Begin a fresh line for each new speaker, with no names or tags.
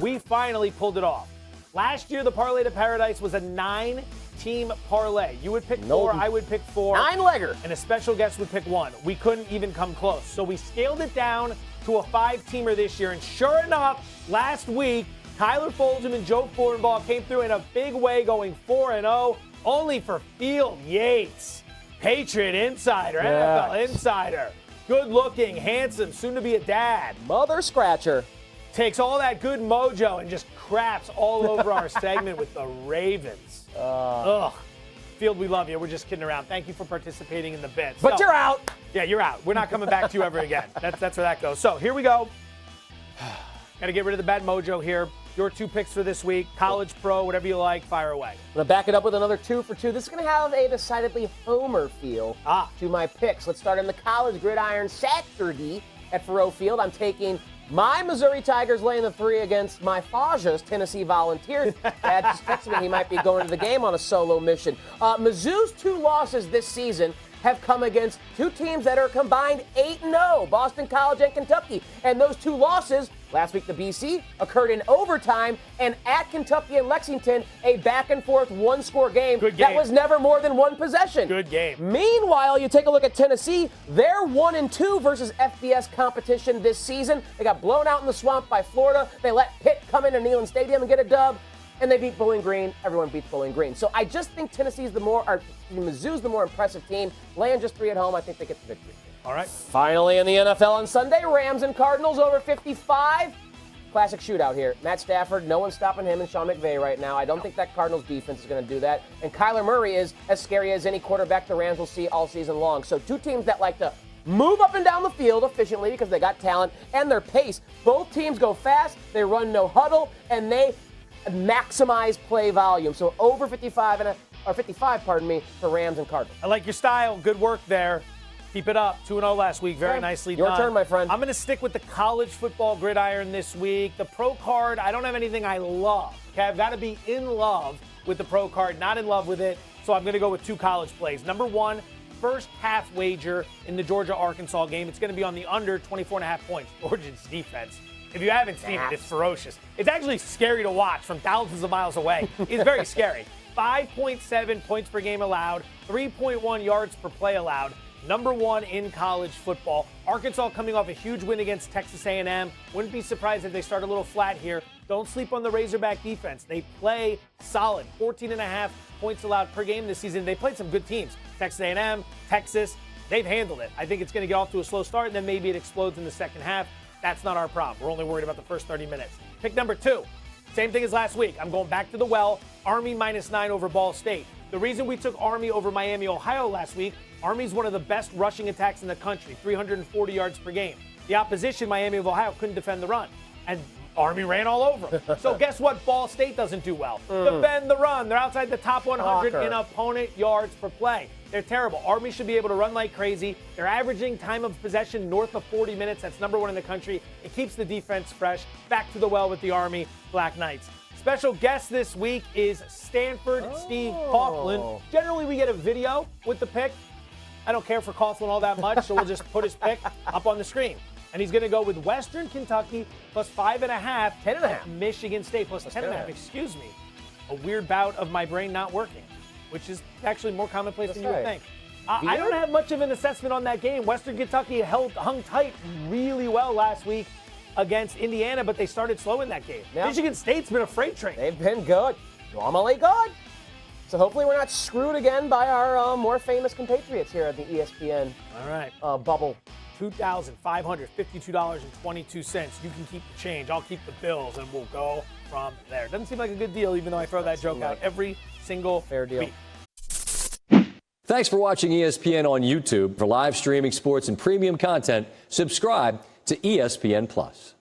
we finally pulled it off. Last year, the Parlay to Paradise was a 9-team parlay. You would pick 4, I would pick 4.
9-legger.
And a special guest would pick 1. We couldn't even come close. So we scaled it down to a 5-teamer this year. And sure enough, last week, Tyler Fulghum and Joe Fortenbaugh came through in a big way, going 4-0, only for Field Yates. Patriot insider, NFL insider. Good looking, handsome, soon to be a dad.
Mother scratcher.
Takes all that good mojo and just craps all over our segment with the Ravens. Ugh. Field, we love you. We're just kidding around. Thank you for participating in the bits.
But you're out.
Yeah, you're out. We're not coming back to you ever again. That's where that goes. So here we go. Got to get rid of the bad mojo here. Your 2 picks for this week, college, pro, whatever you like, fire away.
I'm going to back it up with another 2 for 2. This is going to have a decidedly homer feel to my picks. Let's start in the college gridiron Saturday at Faurot Field. I'm taking my Missouri Tigers laying the 3 against my Faja's Tennessee Volunteers. Dad just texted me he might be going to the game on a solo mission. Mizzou's 2 losses this season have come against 2 teams that are combined 8-0, Boston College and Kentucky. And those 2 losses, last week the BC, occurred in overtime, and at Kentucky and Lexington, a back-and-forth 1-score game that was never more than 1 possession.
Good game.
Meanwhile, you take a look at Tennessee. They're 1-2 versus FBS competition this season. They got blown out in the swamp by Florida. They let Pitt come into Neyland Stadium and get a dub. And they beat Bowling Green. Everyone beats Bowling Green. So I just think Mizzou's the more impressive team. Laying just 3 at home, I think they get the victory.
All right.
Finally, in the NFL on Sunday, Rams and Cardinals over 55. Classic shootout here. Matt Stafford, no one's stopping him and Sean McVay right now. I don't think that Cardinals defense is going to do that. And Kyler Murray is as scary as any quarterback the Rams will see all season long. So 2 teams that like to move up and down the field efficiently because they got talent and their pace. Both teams go fast, they run no huddle, and they maximize play volume. So over 55 for Rams and Cardinals.
I like your style. Good work there. Keep it up. 2-0 last week. Very nicely done.
Your turn, my friend.
I'm going to stick with the college football gridiron this week. The pro card, I don't have anything I love. Okay, I've got to be in love with the pro card, not in love with it. So I'm going to go with 2 college plays. Number 1, first half wager in the Georgia-Arkansas game. It's going to be on the under 24.5 points. Georgia's defense, if you haven't seen it, it's ferocious. It's actually scary to watch from thousands of miles away. It's very scary. 5.7 points per game allowed, 3.1 yards per play allowed. Number 1 in college football. Arkansas coming off a huge win against Texas A&M. Wouldn't be surprised if they start a little flat here. Don't sleep on the Razorback defense. They play solid. 14.5 points allowed per game this season. They played some good teams. Texas A&M, Texas, they've handled it. I think it's going to get off to a slow start, and then maybe it explodes in the second half. That's not our problem. We're only worried about the first 30 minutes. Pick number 2. Same thing as last week. I'm going back to the well. Army -9 over Ball State. The reason we took Army over Miami, Ohio last week, Army's one of the best rushing attacks in the country, 340 yards per game. The opposition, Miami of Ohio, couldn't defend the run. And Army ran all over them. So guess what Ball State doesn't do well? Defend the run. They're outside the top 100 in opponent yards per play. They're terrible. Army should be able to run like crazy. They're averaging time of possession north of 40 minutes. That's number 1 in the country. It keeps the defense fresh. Back to the well with the Army Black Knights. Special guest this week is Stanford Steve Coughlin. Generally, we get a video with the pick. I don't care for Coughlin all that much, so we'll just put his pick up on the screen. And he's going to go with Western Kentucky plus 5.5.
10.5.
Michigan State plus 10.5. Excuse me. A weird bout of my brain not working, which is actually more commonplace than you would think. I don't have much of an assessment on that game. Western Kentucky hung tight really well last week against Indiana, but they started slow in that game. Yep. Michigan State's been a freight train.
They've been good. Normally good. So hopefully we're not screwed again by our more famous compatriots here at the ESPN bubble.
$2,552.22. You can keep the change. I'll keep the bills, and we'll go from there. Doesn't seem like a good deal, even though I throw that joke out every single
fair deal.
week.
Thanks for watching ESPN on YouTube. For live streaming sports and premium content, subscribe to ESPN+.